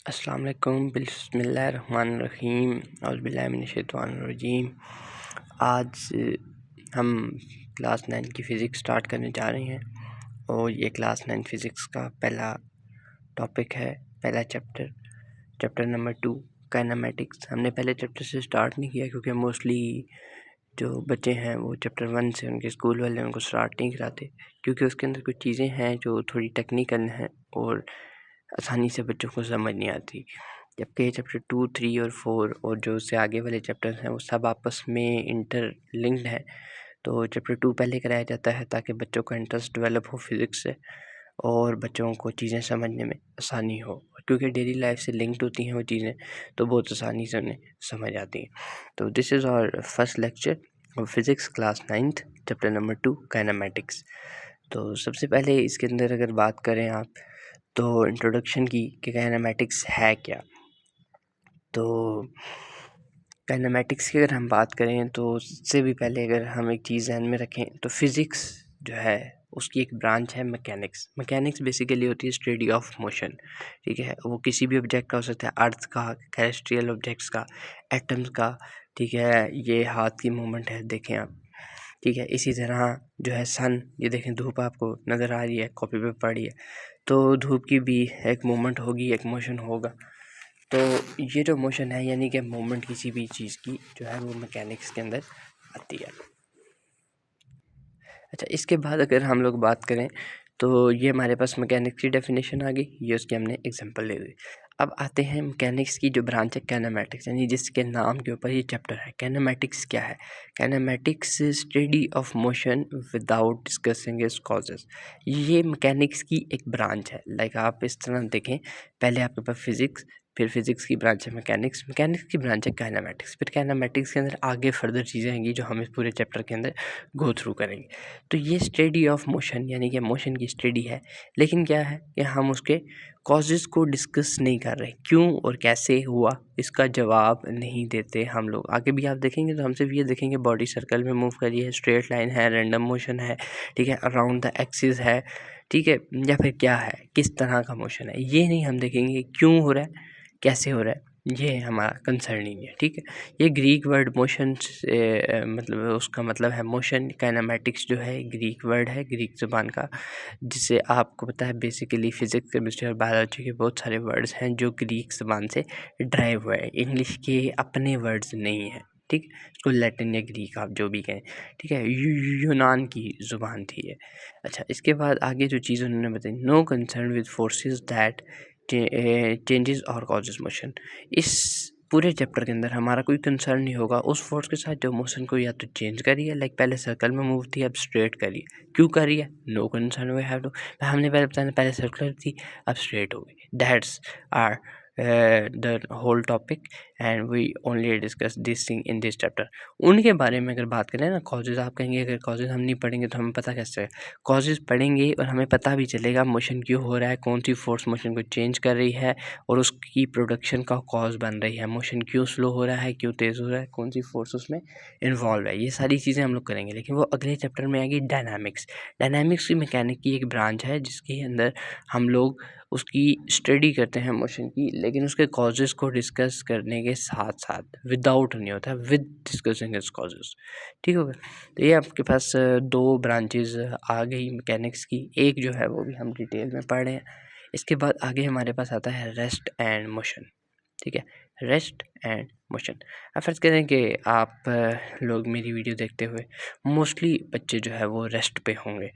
अस्सलाम वालेकुम बिस्मिल्लाहिर्रहमानिर्रहीम औज़ुबिल्लाहि मिनश्शैतानिर्रजीम। आज हम क्लास 9 की फ़िज़िक्स स्टार्ट करने जा रहे हैं और ये क्लास 9 फ़िज़िक्स का पहला टॉपिक है, पहला चैप्टर नंबर 2 काइनेमैटिक्स। हमने पहले चैप्टर से स्टार्ट नहीं किया क्योंकि मोस्टली जो बच्चे हैं वो चैप्टर 1 से उनके स्कूल वाले उनको स्टार्ट नहीं कराते, क्योंकि उसके अंदर कुछ चीज़ें हैं जो थोड़ी टेक्निकल हैं और आसानी से बच्चों को समझ नहीं आती। जबकि चैप्टर 2, 3 और 4 और जो उससे आगे वाले चैप्टर्स हैं वो सब आपस में इंटरलिंक्ड हैं। तो चैप्टर 2 पहले कराया जाता है ताकि बच्चों का इंटरेस्ट डेवलप हो फिज़िक्स से और बच्चों को चीज़ें समझने में आसानी हो, क्योंकि डेली लाइफ से लिंक्ड होती हैं वो चीज़ें, तो बहुत आसानी से उन्हें समझ आती हैं। तो this is our first lecture of physics class 9th chapter number 2 kinematics. तो सबसे पहले इसके अंदर अगर बात करें आप तो इंट्रोडक्शन की कि काइनेमैटिक्स है क्या। तो काइनेमैटिक्स की अगर हम बात करें तो उससे भी पहले अगर हम एक चीज़ ध्यान में रखें तो फिज़िक्स जो है उसकी एक ब्रांच है मैकेनिक्स। मैकेनिक्स बेसिकली होती है स्टडी ऑफ मोशन, ठीक है। वो किसी भी ऑब्जेक्ट का हो सकता है, अर्थ का, टेरेस्ट्रियल ऑब्जेक्ट्स का, एटम्स का, ठीक है। ये हाथ की मूवमेंट है, देखें आप, ठीक है। इसी तरह जो है सन, ये देखें धूप आपको नज़र आ रही है, कॉपी पे पड़ी है, तो धूप की भी एक मूवमेंट होगी, एक मोशन होगा। तो ये जो मोशन है यानी कि मूवमेंट किसी भी चीज़ की जो है वो मैकेनिक्स के अंदर आती है। अच्छा, इसके बाद अगर हम लोग बात करें तो ये हमारे पास मैकेनिक्स की डेफिनेशन आ गई, ये उसकी हमने एग्जांपल ले ली। अब आते हैं मैकेनिक्स की जो ब्रांच है काइनेमैटिक्स, यानी जिसके नाम के ऊपर ये चैप्टर है। काइनेमैटिक्स क्या है? Kinematics study of motion without discussing it's causes. ये मैकेनिक्स की एक ब्रांच है। लाइक आप इस तरह देखें, पहले आपके पास फिज़िक्स, फिर फिज़िक्स की ब्रांच है मैकेनिक्स, मैकेनिक्स की ब्रांच है काइनेमैटिक्स, फिर काइनेमैटिक्स के अंदर आगे फर्दर चीज़ें आएंगी जो हम इस पूरे चैप्टर के अंदर गो थ्रू करेंगे। तो ये स्टडी ऑफ मोशन यानी कि मोशन की स्टडी है, लेकिन क्या है कि हम उसके कॉजेज़ को डिस्कस नहीं कर रहे, क्यों और कैसे हुआ इसका जवाब नहीं देते हम लोग। आगे भी आप देखेंगे तो हम सिर्फ ये देखेंगे बॉडी सर्कल में मूव करी है, स्ट्रेट लाइन है, रैंडम मोशन है, ठीक है, अराउंड द एक्सिस है, ठीक है, या फिर क्या है, किस तरह का मोशन है, ये नहीं हम देखेंगे क्यों हो रहा है, कैसे हो रहा है, ये हमारा कंसर्न नहीं है, ठीक है। ये ग्रीक वर्ड मोशन से मतलब उसका मतलब है मोशन। काइनेमैटिक्स जो है ग्रीक वर्ड है, ग्रीक ज़ुबान का, जिसे आपको पता है बेसिकली फिज़िक्स, केमिस्ट्री और बायोलॉजी के बहुत सारे वर्ड्स हैं जो ग्रीक ज़ुबान से ड्राइव हुए हैं, इंग्लिश के अपने वर्ड्स नहीं हैं, ठीक। इसको लैटिन या ग्रीक आप जो भी कहें, ठीक है। यूनान की ज़ुबान थी ये। अच्छा, इसके बाद आगे जो चीज़ उन्होंने बताई, no concern with forces that changes और कॉजेस मोशन। इस पूरे चैप्टर के अंदर हमारा कोई कंसर्न नहीं होगा उस फोर्स के साथ जो मोशन को या तो चेंज करी है, लाइक पहले सर्कल में मूव थी अब स्ट्रेट करी, क्यों करी है, no concern we have to. हमने पहले बताया पहले सर्कुलर थी अब स्ट्रेट हो गई। That's are the whole topic and we only discuss this thing in this chapter. उनके बारे में अगर बात करें ना, कॉजेज, आप कहेंगे अगर कॉजेज हम नहीं पढ़ेंगे तो हमें पता कैसे, कॉजेज पढ़ेंगे और हमें पता भी चलेगा मोशन क्यों हो रहा है, कौन सी फोर्स मोशन को चेंज कर रही है और उसकी प्रोडक्शन का कॉज बन रही है, मोशन क्यों स्लो हो रहा है, क्यों तेज़ हो रहा है, कौन सी फोर्स उसमें इन्वॉल्व है, ये सारी चीज़ें हम लोग करेंगे। लेकिन वो अगले चैप्टर में आएगी डायनामिक्स। डायनामिक्स की मैकेनिक की एक ब्रांच है जिसके अंदर हम लोग उसकी स्टडी करते हैं मोशन की, लेकिन उसके कॉजेज़ को डिस्कस करने के साथ साथ, विदाउट नहीं होता, विद डिस्कसिंग इट्स कॉजेज़, ठीक हो गया। तो ये आपके पास दो ब्रांचेज आ गई मैकेनिक्स की, एक जो है वो भी हम डिटेल में पढ़ रहे हैं। इसके बाद आगे हमारे पास आता है रेस्ट एंड मोशन, ठीक है, रेस्ट एंड मोशन। अब फर्ज करें कि आप लोग मेरी वीडियो देखते हुए मोस्टली बच्चे जो है वो रेस्ट पे होंगे,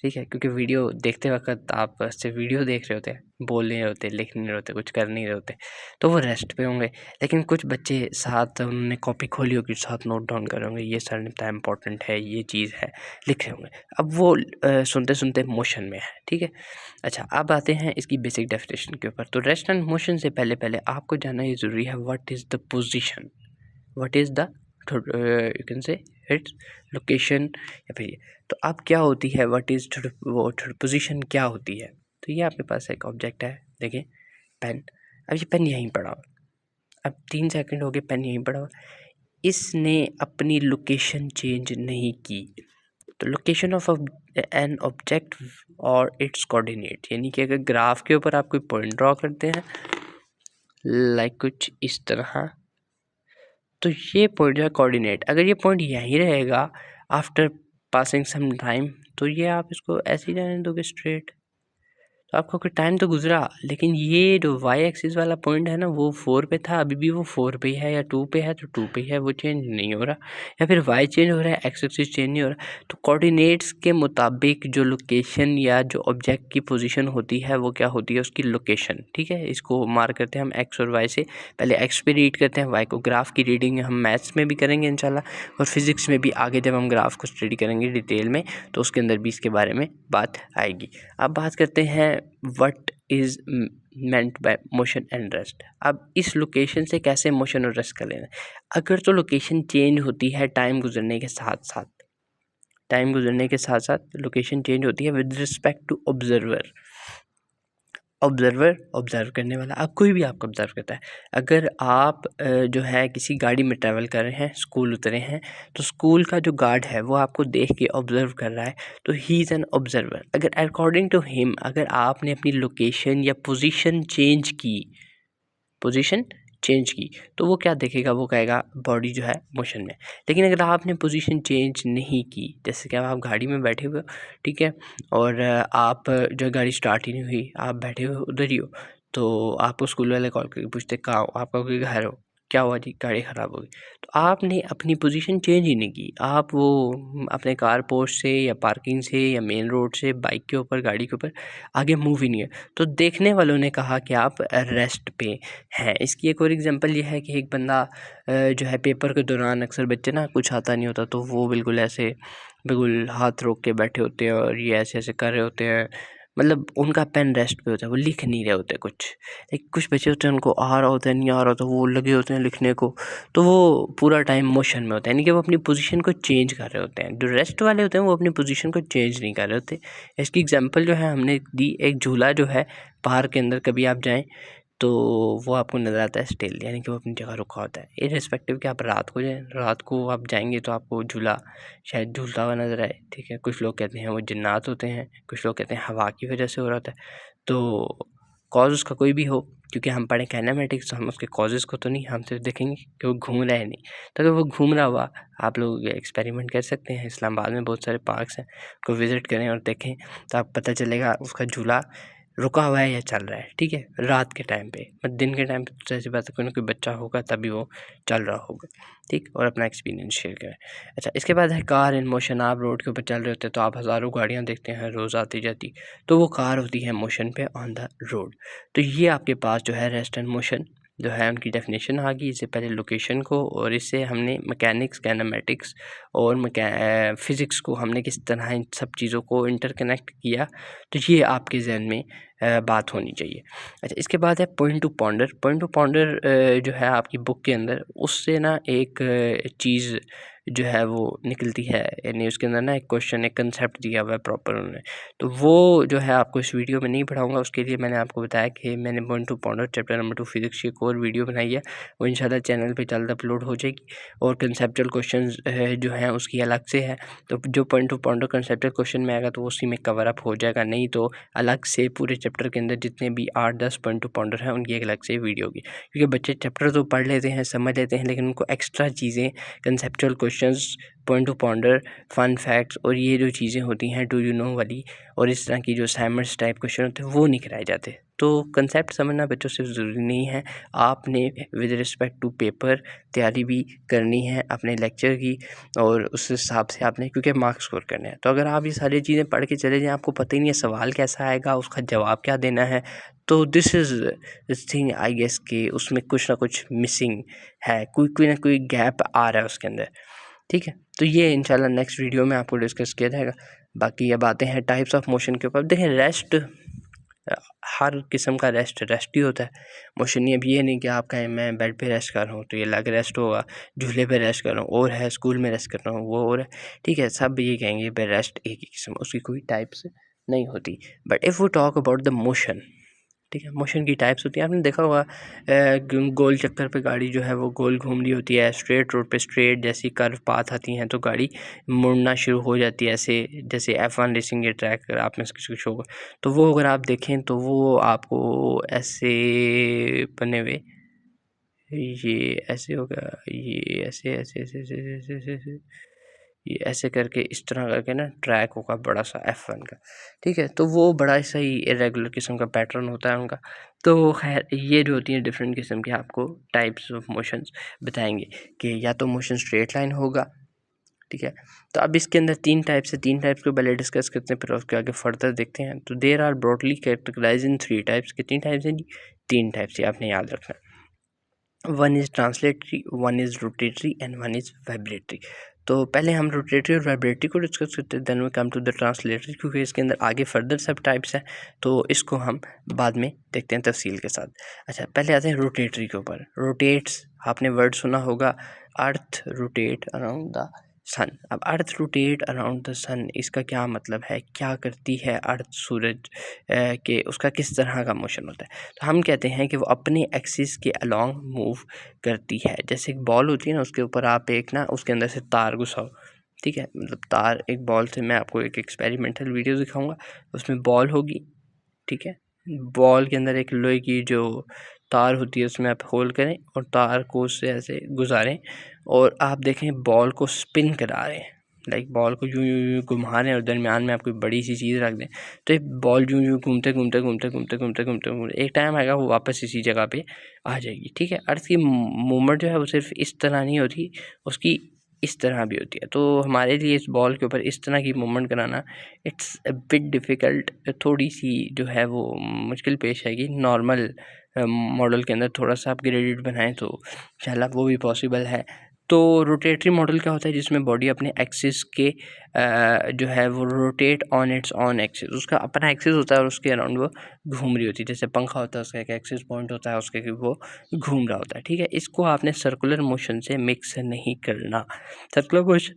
ठीक है, क्योंकि वीडियो देखते वक्त आप सिर्फ वीडियो देख रहे होते हैं, बोल नहीं रहे होते, लिख नहीं रहे होते, कुछ कर नहीं रहे होते, तो वो रेस्ट पे होंगे। लेकिन कुछ बच्चे साथ उन्होंने कॉपी खोली होगी, साथ नोट डाउन कर होंगे, ये सर ने बताया इंपॉर्टेंट है, ये चीज़ है, लिख रहे होंगे। अब वो सुनते सुनते मोशन में है, ठीक है। अच्छा, अब आते हैं इसकी बेसिक डेफिनेशन के ऊपर। तो रेस्ट एंड मोशन से पहले पहले आपको जानना ये ज़रूरी है, what is the position, what is the you can say its location, या फिर ये। तो अब क्या होती है, व्हाट इज़ वो पोजीशन क्या होती है। तो ये आपके पास एक ऑब्जेक्ट है, देखिए पेन। अब ये पेन यहीं पड़ा हुआ, अब 3 सेकंड हो गए, पेन यहीं पड़ा हुआ, इसने अपनी लोकेशन चेंज नहीं की। तो लोकेशन ऑफ एन ऑब्जेक्ट और इट्स कोऑर्डिनेट, यानी कि अगर ग्राफ के ऊपर आप कोई पॉइंट ड्रॉ करते हैं लाइक कुछ इस तरह। तो ये पॉइंट जो है कोऑर्डिनेट, अगर ये पॉइंट यहीं रहेगा आफ्टर पासिंग सम टाइम, तो ये आप इसको ऐसे ही रहने दोगे स्ट्रेट, तो आपका कोई टाइम तो गुजरा, लेकिन ये जो वाई एक्सिस वाला पॉइंट है ना वो 4 पे था, अभी भी वो 4 पे ही है, या 2 पे है तो 2 पे ही है, वो चेंज नहीं हो रहा, या फिर वाई चेंज हो रहा है, एक्स एक्सिस चेंज नहीं हो रहा। तो कोऑर्डिनेट्स के मुताबिक जो लोकेशन या जो ऑब्जेक्ट की पोजीशन होती है वो क्या होती है, उसकी लोकेशन। ठीक है, इसको मार्क करते हैं हम एक्स और वाई से। पहले एक्स पे रीड करते हैं, वाई को ग्राफ की रीडिंग हम मैथ्स में भी करेंगे इंशाल्लाह, और फिजिक्स में भी आगे जब हम ग्राफ को स्टडी करेंगे डिटेल में तो उसके अंदर भी इसके बारे में बात आएगी। अब बात करते हैं what is meant by motion and rest. अब इस लोकेशन से कैसे मोशन और रेस्ट कर लेना। अगर तो लोकेशन चेंज होती है टाइम गुजरने के साथ साथ, टाइम गुजरने के साथ साथ लोकेशन चेंज होती है with respect to observer. Observer observe करने वाला, अब कोई भी आपको ऑब्जर्व करता है। अगर आप जो है किसी गाड़ी में ट्रैवल कर रहे हैं, स्कूल उतरे हैं, तो स्कूल का जो गार्ड है वो आपको देख के ऑब्जर्व कर रहा है, तो ही इज़ एन ऑब्जर्वर। अगर अकॉर्डिंग टू हिम अगर आपने अपनी लोकेशन या पोजीशन चेंज की, पोजीशन चेंज की, तो वो क्या देखेगा, वो कहेगा बॉडी जो है मोशन में। लेकिन अगर आपने पोजीशन चेंज नहीं की, जैसे कि आप गाड़ी में बैठे हुए हो, ठीक है, और आप जो गाड़ी स्टार्ट ही नहीं हुई, आप बैठे हुए उधर ही हो, तो आपको स्कूल वाले कॉल करके पूछते कहाँ हो, आप कहोगे घर हो, क्या हुआ जी, गाड़ी ख़राब हो गई। तो आपने अपनी पोजीशन चेंज ही नहीं की, आप वो अपने कार पोर्च से या पार्किंग से या मेन रोड से बाइक के ऊपर, गाड़ी के ऊपर आगे मूव ही नहीं है, तो देखने वालों ने कहा कि आप रेस्ट पे हैं। इसकी एक और एग्जांपल ये है कि एक बंदा जो है पेपर के दौरान, अक्सर बच्चे ना कुछ आता नहीं होता तो वो बिल्कुल ऐसे बिल्कुल हाथ रोक के बैठे होते हैं और ये ऐसे ऐसे कर रहे होते हैं, मतलब उनका पेन रेस्ट पे होता है, वो लिख नहीं रहे होते कुछ। एक कुछ बच्चे होते हैं उनको आ रहा होता है, नहीं आ रहा होता, वो लगे होते हैं लिखने को, तो वो पूरा टाइम मोशन में होता है, यानी कि वो अपनी पोजीशन को चेंज कर रहे होते हैं। जो रेस्ट वाले होते हैं वो अपनी पोजीशन को चेंज नहीं कर रहे होते। इसकी एग्जांपल जो है हमने दी, एक झूला जो है पार्क के अंदर कभी आप जाएं तो वो आपको नज़र आता है स्टिल, यानी कि वो अपनी जगह रुका होता है, इर्रेस्पेक्टिव कि आप रात को जाएं, रात को आप जाएंगे तो आपको झूला शायद झूलता हुआ नज़र आए। ठीक है, कुछ लोग कहते हैं वो जिन्नात होते हैं, कुछ लोग कहते हैं हवा की वजह से हो रहा होता है। तो कॉज उसका कोई भी हो, क्योंकि हम पढ़े काइनेमेटिक्स तो हम उसके कॉजेज़ को तो नहीं, हम सिर्फ देखेंगे कि वो घूम रहा है नहीं। तो अगर वो घूम रहा हुआ, आप लोग एक्सपेरिमेंट कर सकते हैं, इस्लामाबाद में बहुत सारे पार्क्स हैं, को विज़िट करें और देखें तो आप पता चलेगा उसका झूला रुका हुआ है या चल रहा है। ठीक है, रात के टाइम पे, बट दिन के टाइम पे तो ऐसी बात है कोई ना कोई बच्चा होगा तभी वो चल रहा होगा। ठीक, और अपना एक्सपीरियंस शेयर करें। अच्छा, इसके बाद है कार इन मोशन। आप रोड के ऊपर चल रहे होते हैं तो आप हज़ारों गाड़ियाँ देखते हैं रोज़ आती जाती, तो वो कार होती है मोशन पे ऑन द रोड। तो ये आपके पास जो है रेस्ट एंड मोशन जो है उनकी डेफिनेशन आ गई। इससे पहले लोकेशन को, और इससे हमने मैकेनिक्स, काइनेमेटिक्स और फिज़िक्स को हमने किस तरह इन सब चीज़ों को इंटरकनेक्ट किया, तो ये आपके जहन में बात होनी चाहिए। अच्छा, इसके बाद है point to ponder. Point to ponder जो है आपकी बुक के अंदर, उससे ना एक चीज़ जो है वो निकलती है, यानी उसके अंदर ना एक क्वेश्चन, एक कंसेप्ट दिया हुआ है प्रॉपर उन्होंने, तो वो जो है आपको इस वीडियो में नहीं पढ़ाऊँगा। उसके लिए मैंने आपको बताया कि मैंने point to ponder chapter number 2 physics की एक और वीडियो बनाई है, वो इंशाल्लाह चैनल पे जल्द अपलोड हो जाएगी। और कंसेप्चुअल क्वेश्चंस जो हैं उसकी अलग से है, तो जो point to ponder conceptual question में आएगा तो उसी में कवर अप हो जाएगा, नहीं तो अलग से पूरे चैप्टर के अंदर जितने भी 8-10 पॉइंट टू पॉन्डर हैं उनकी एक अलग से वीडियो होगी। क्योंकि बच्चे चैप्टर तो पढ़ लेते हैं, समझ लेते हैं, लेकिन उनको एक्स्ट्रा चीज़ें, conceptual questions, point to ponder, fun facts और ये जो चीज़ें होती हैं डू यू नो वाली, और इस तरह की जो असाइनमेंट्स टाइप क्वेश्चन होते हैं वो नहीं कराए जाते। तो कंसेप्ट समझना बच्चों से ज़रूरी नहीं है, आपने विद रिस्पेक्ट टू पेपर तैयारी भी करनी है अपने लेक्चर की, और उस हिसाब से आपने, क्योंकि मार्क्स स्कोर करने हैं। तो अगर आप ये सारी चीज़ें पढ़ के चले जाएँ, आपको पता ही नहीं है सवाल कैसा आएगा, उसका जवाब क्या देना है, तो दिस थिंग आई गेस कि उसमें कुछ ना कुछ मिसिंग है, कोई ना कोई गैप आ रहा है उसके अंदर। ठीक है, तो ये इंशाल्लाह नेक्स्ट वीडियो में आपको डिस्कस किया जाएगा। बाकी ये बातें हैं टाइप्स ऑफ मोशन के ऊपर। देखें, रेस्ट, हर किस्म का रेस्ट ही होता है। मोशन ये नहीं कि आप कहें मैं बेड पे रेस्ट कर रहा हूँ तो ये अलग रेस्ट होगा, झूले पे रेस्ट कर रहा हूँ और है, स्कूल में रेस्ट कर रहा हूँ वो और है। ठीक है, सब ये कहेंगे पे रेस्ट एक ही किस्म, उसकी कोई टाइप्स नहीं होती। But if we talk about the motion, ठीक है। मोशन की टाइप्स होती हैं, आपने देखा होगा गोल चक्कर पे गाड़ी जो है वो गोल घूम रही होती है, स्ट्रेट रोड पे स्ट्रेट जैसी कर्व पाथ आती हैं तो गाड़ी मुड़ना शुरू हो जाती है, ऐसे जैसे F1 रेसिंग ये ट्रैक आप में से किसी को शो होगा तो वो अगर आप देखें तो वो आपको ऐसे बने हुए, ये ऐसे होगा, ये ऐसे ऐसे ऐसे ऐसे ऐसे ऐसे ऐसे ये ऐसे करके इस तरह करके ना ट्रैक होगा बड़ा सा F1 का, ठीक है। तो वो बड़ा सा ही इरेगुलर किस्म का पैटर्न होता है उनका। तो खैर ये जो होती है डिफरेंट किस्म के आपको टाइप्स ऑफ मोशंस बताएंगे कि या तो मोशन स्ट्रेट लाइन होगा, ठीक है। तो अब इसके अंदर तीन टाइप्स है, तीन टाइप्स को पहले डिस्कस करते हैं फिर उसके आगे फर्दर देखते हैं। तो there are broadly categorize in 3 types. कितनी टाइप्स हैं जी? 3 टाइप्स, ये आपने याद रखना। One is translatory, one is rotatory and one is vibratory. तो पहले हम रोटेटरी और वाइब्रेटरी को डिस्कस करते हैं, then we come to the translatory, क्योंकि इसके अंदर आगे फर्दर सब टाइप्स हैं तो इसको हम बाद में देखते हैं तफसील के साथ। अच्छा, पहले आते हैं रोटेटरी के ऊपर। रोटेट्स, आपने वर्ड सुना होगा, अर्थ रोटेट अराउंड द सन। अब अर्थ रोटेट अराउंड द सन, इसका क्या मतलब है, क्या करती है अर्थ सूरज के, उसका किस तरह का मोशन होता है? तो हम कहते हैं कि वो अपने एक्सिस के अलोंग मूव करती है। जैसे एक बॉल होती है ना, उसके ऊपर आप एक ना उसके अंदर से तार घुसाओ, ठीक है, मतलब तार एक बॉल से, मैं आपको एक एक्सपेरिमेंटल वीडियो दिखाऊंगा, उसमें बॉल होगी, ठीक है। बॉल के अंदर एक लोहे की जो तार होती है उसमें आप होल करें और तार को उससे ऐसे गुजारें और आप देखें बॉल को स्पिन करा रहे हैं, लाइक बॉल को यूं यूं यूं घुमा रहे हैं और दरमियान में आप कोई बड़ी सी चीज़ रख दें तो ये बॉल यूं यूं घूमते घूमते घूमते घूमते घूमते घूमते घूमते एक टाइम आएगा वो वापस इसी जगह पे आ जाएगी, ठीक है। अर्थ की मूवमेंट जो है वो सिर्फ इस तरह नहीं होती, उसकी इस तरह भी होती है। तो हमारे लिए इस बॉल के ऊपर इस तरह की मूवमेंट कराना इट्स अ बिट डिफ़िकल्ट, थोड़ी सी जो है वो मुश्किल पेश आएगी। नॉर्मल मॉडल के अंदर थोड़ा सा आप ग्रेडेड बनाएं तो इंशाल्लाह वो भी पॉसिबल है। तो रोटेटरी मॉडल क्या होता है, जिसमें बॉडी अपने एक्सिस के जो है वो rotate on it's on axis, उसका अपना एक्सिस होता है और उसके अराउंड वो घूम रही होती है। जैसे पंखा होता है उसका एक एक्सिस पॉइंट होता है, उसके वो घूम रहा होता है, ठीक है। इसको आपने सर्कुलर मोशन से मिक्स नहीं करना। सर्कुलर मोशन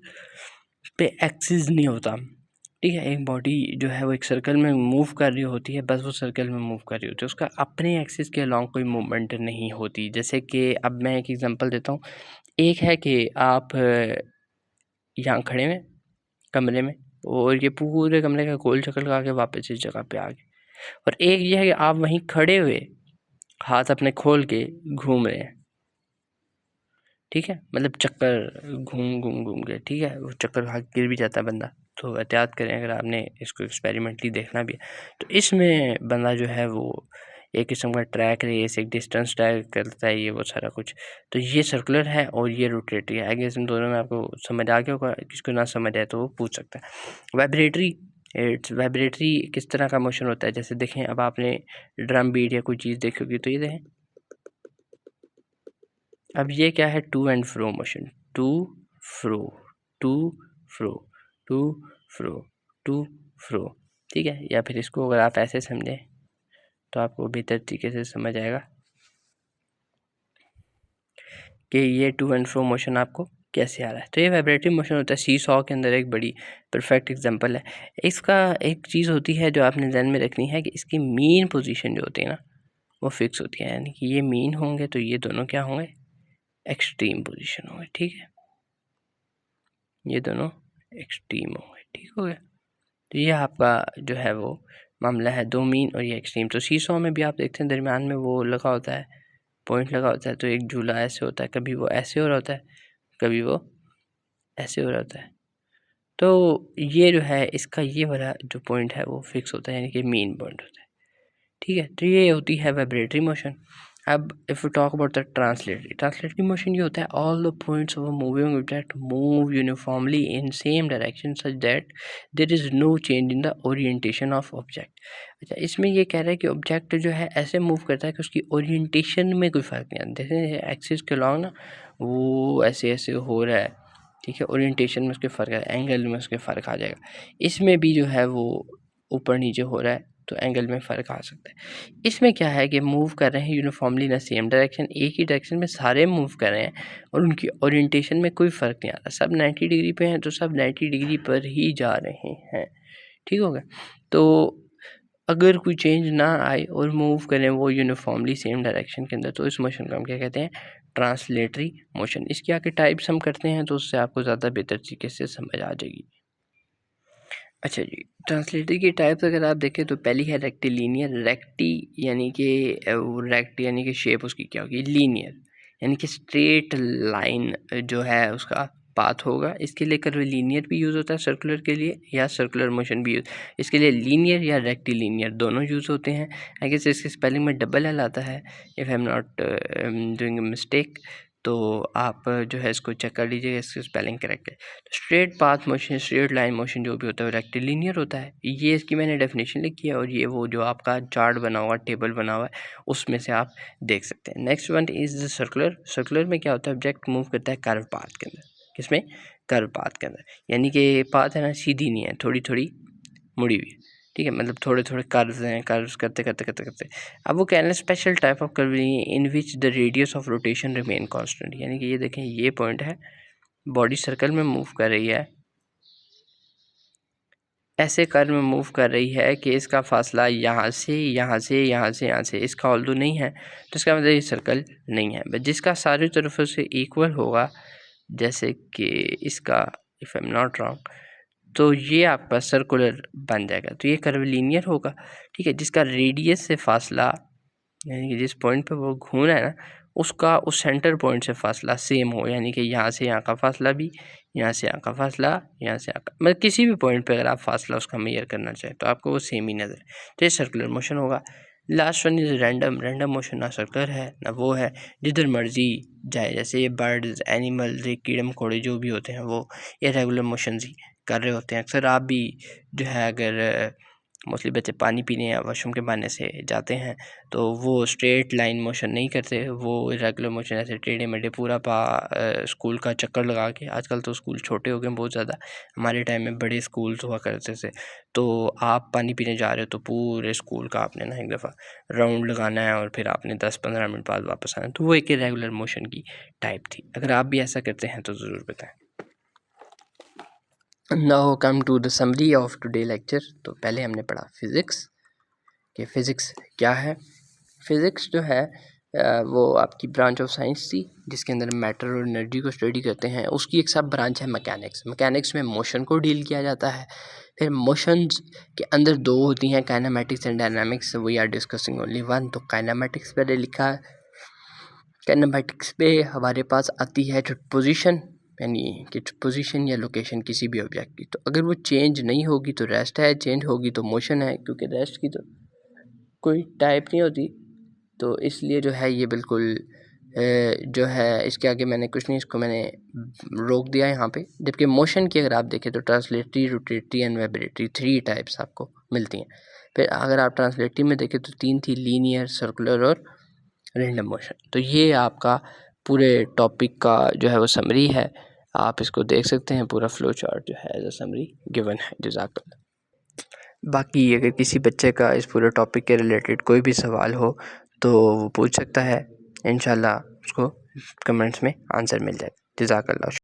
पे एक्सिस नहीं होता, ठीक है। एक बॉडी जो है वो एक सर्कल में मूव कर रही होती है, बस वो सर्कल में मूव कर रही होती है, उसका अपने एक्सिस के अलॉन्ग कोई मूवमेंट नहीं होती। जैसे कि अब मैं एक एग्जांपल देता हूँ, एक है कि आप यहाँ खड़े हैं कमरे में और ये पूरे कमरे का गोल चक्कर लगा के वापस इस जगह पे आ गए, और एक ये है कि आप वहीं खड़े हुए हाथ अपने खोल के घूम रहे हैं, ठीक है, मतलब चक्कर घूम घूम घूम के, ठीक है, वो चक्कर खा गिर भी जाता है बंदा। तो एहतियात करें अगर आपने इसको एक्सपेरिमेंटली देखना भी है। तो इसमें बंदा जो है वो एक किस्म का ट्रैक रेस, एक डिस्टेंस तय करता है, ये वो सारा कुछ। तो ये सर्कुलर है और ये रोटेटरी है। आई गेस इन दोनों में आपको समझ आ गया होगा, किसको ना समझ आए तो वो पूछ सकता है। वाइब्रेटरी, इट्स वाइब्रेटरी किस तरह का मोशन होता है, जैसे देखें अब आपने ड्रम बीट या कोई चीज़ देखी होगी तो ये देखें, अब ये क्या है, to and fro motion, to fro to fro to fro to fro, ठीक है। या फिर इसको अगर आप ऐसे समझें तो आपको बेहतर तरीके से समझ आएगा कि ये टू एंड फ्रो मोशन आपको कैसे आ रहा है। तो ये वाइब्रेटिव मोशन होता है। सी सॉ के अंदर एक बड़ी परफेक्ट एग्जांपल है इसका। एक चीज़ होती है जो आपने ध्यान में रखनी है कि इसकी मीन पोजीशन जो होती है ना वो फिक्स होती है, यानी कि ये मीन होंगे तो ये दोनों क्या होंगे, एक्सट्रीम पोजीशन होंगे, ठीक है, ये दोनों एक्सट्रीम होंगे, ठीक हो गया। तो ये आपका जो है वो मामला है, दो मीन और ये एक्सट्रीम। तो सीसॉ में भी आप देखते हैं दरमियान में वो लगा होता है, पॉइंट लगा होता है, तो एक झूला ऐसे होता है, कभी वो ऐसे हो रहा होता है, कभी वो ऐसे हो रहा होता है। तो ये जो है इसका ये वाला जो पॉइंट है वो फिक्स होता है, यानी कि मीन पॉइंट होता है, ठीक है। तो ये होती है वाइब्रेटरी मोशन। अब if you talk about the translatory motion, ये होता है all the points of a moving object move uniformly in same direction such that there is no change in the orientation of object. अच्छा, इसमें ये कह रहा है कि ऑब्जेक्ट जो है ऐसे मूव करता है कि उसकी ओरिएंटेशन में कोई फ़र्क नहीं आता। जैसे एक्सिस के अलॉन्ग ना वो ऐसे ऐसे हो रहा है, ठीक है, ओरिएंटेशन में उसके फ़र्क है, एंगल में उसके फ़र्क आ जाएगा। इसमें भी जो है वो ऊपर नीचे हो रहा है तो एंगल में फ़र्क आ सकता है। इसमें क्या है कि मूव कर रहे हैं यूनिफॉर्मली इन सेम डायरेक्शन, एक ही डायरेक्शन में सारे मूव कर रहे हैं और उनकी ओरिएंटेशन में कोई फ़र्क नहीं आ रहा। सब 90 डिग्री पे हैं तो सब 90 डिग्री पर ही जा रहे हैं, ठीक हो गया। तो अगर कोई चेंज ना आए और मूव करें वो यूनिफॉर्मली सेम डायरेक्शन के अंदर, तो इस मोशन को हम क्या कहते हैं? Translatory motion. इसके आगे टाइप्स हम करते हैं तो उससे आपको ज़्यादा बेहतर तरीके से समझ आ जाएगी। अच्छा जी, ट्रांसलेटरी की टाइप्स अगर आप देखें तो पहली है रेक्टिलिनियर। रेक्टी यानी कि शेप उसकी क्या होगी? लीनियर, यानी कि स्ट्रेट लाइन जो है उसका पाथ होगा। इसके लिए कर्वीलिनियर भी यूज़ होता है सर्कुलर के लिए, या सर्कुलर मोशन भी यूज़, इसके लिए लीनियर या रेक्टिलिनियर दोनों यूज़ होते हैं। आई गेस इसके स्पेलिंग में डबल एल आता है, if I am not doing mistake, तो आप जो है इसको चेक कर लीजिएगा, इसकी स्पेलिंग करेक्ट है। Straight path motion, straight line motion जो भी होता है वो रेक्टिलिनियर होता है। ये इसकी मैंने डेफिनेशन लिखी है, और ये वो जो आपका चार्ट बना हुआ, टेबल बना हुआ है, उसमें से आप देख सकते हैं। Next one is circular. Circular में क्या होता है? ऑब्जेक्ट मूव करता है कर्व पाथ के अंदर। किसमें? कर्व पाथ के अंदर, यानी कि पाथ है ना सीधी नहीं है, थोड़ी थोड़ी मुड़ी हुई है, ठीक है, मतलब थोड़े थोड़े कर्व्स हैं, कर्व्स करते करते करते करते अब वो कहना है special type of curve in which the radius of rotation remain constant. यानी कि ये देखें, ये पॉइंट है, बॉडी सर्कल में मूव कर रही है, ऐसे कर्व में मूव कर रही है कि इसका फासला यहाँ से यहाँ से यहाँ से यहाँ से इसका ऑल्दो नहीं है, तो इसका मतलब ये सर्कल नहीं है। बट जिसका सारी तरफों से इक्वल होगा, जैसे कि इसका, if I am not wrong, तो ये आपका सर्कुलर बन जाएगा, तो ये कर्वलिनियर होगा, ठीक है। जिसका रेडियस से फासला, यानी कि जिस पॉइंट पे वो घूम रहा है ना, उसका उस सेंटर पॉइंट से फासला सेम हो, यानी कि यहाँ से यहाँ का फासला भी, यहाँ से यहाँ का फासला, यहाँ से यहाँ का, मतलब किसी भी पॉइंट पे अगर आप फासला उसका मेजर करना चाहें तो आपको वो सेम ही नज़र, तो ये सर्कुलर मोशन होगा। Last one is random. Random motion ना सर्कुलर है ना वो है, जिधर मर्जी जाए, जैसे ये बर्ड्स, एनिमल्स, ये कीड़े मकोड़े जो भी होते हैं वो इरेगुलर मोशन ही कर रहे होते हैं। अक्सर आप भी जो है, अगर मोस्टली बच्चे पानी पीने या वॉशरूम के बहाने से जाते हैं तो वो स्ट्रेट लाइन मोशन नहीं करते, वो इरेगुलर मोशन ऐसे टेढ़े मेढ़े पूरा स्कूल का चक्कर लगा के। आजकल तो स्कूल छोटे हो गए बहुत ज़्यादा, हमारे टाइम में बड़े स्कूल्स हुआ करते थे, तो आप पानी पीने जा रहे हो तो पूरे स्कूल का आपने ना एक दफ़ा राउंड लगाना है और फिर आपने 10-15 मिनट बाद वापस आना, तो वो एक इरेगुलर मोशन की टाइप थी। अगर आप भी ऐसा करते हैं तो ज़रूर बताएं। Now come to the summary of today lecture. तो पहले हमने पढ़ा फिज़िक्स, कि फ़िज़िक्स क्या है। फ़िज़िक्स जो है वो आपकी ब्रांच ऑफ साइंस थी जिसके अंदर मैटर और एनर्जी को स्टडी करते हैं। उसकी एक सब ब्रांच है मैकेनिक्स। मैकेनिक्स में मोशन को डील किया जाता है। फिर मोशंस के अंदर दो होती हैं, kinematics and dynamics. We are discussing only one. तो काइनेमैटिक्स पहले लिखा है। काइनेमैटिक्स पे हमारे पास आती है पोजीशन, यानी कि पोजीशन या लोकेशन किसी भी ऑब्जेक्ट की, तो अगर वो चेंज नहीं होगी तो रेस्ट है, चेंज होगी तो मोशन है, क्योंकि रेस्ट की तो कोई टाइप नहीं होती। तो इसलिए जो है ये बिल्कुल जो है इसके आगे मैंने कुछ नहीं, इसको मैंने रोक दिया यहाँ पे। जबकि मोशन की अगर आप देखें तो translatory, rotatory and vibratory 3 types आपको मिलती हैं। फिर अगर आप ट्रांसलेटरी में देखें तो 3 थी, लीनियर, सर्कुलर और रैंडम मोशन। तो ये आपका पूरे टॉपिक का जो है वो समरी है, आप इसको देख सकते हैं। पूरा फ्लो चार्ट जो है एज अ समरी गिवन है। जज़ाकल्लाह। बाकी अगर किसी बच्चे का इस पूरे टॉपिक के रिलेटेड कोई भी सवाल हो तो वो पूछ सकता है, इंशाल्लाह उसको कमेंट्स में आंसर मिल जाए। जज़ाकल्लाह।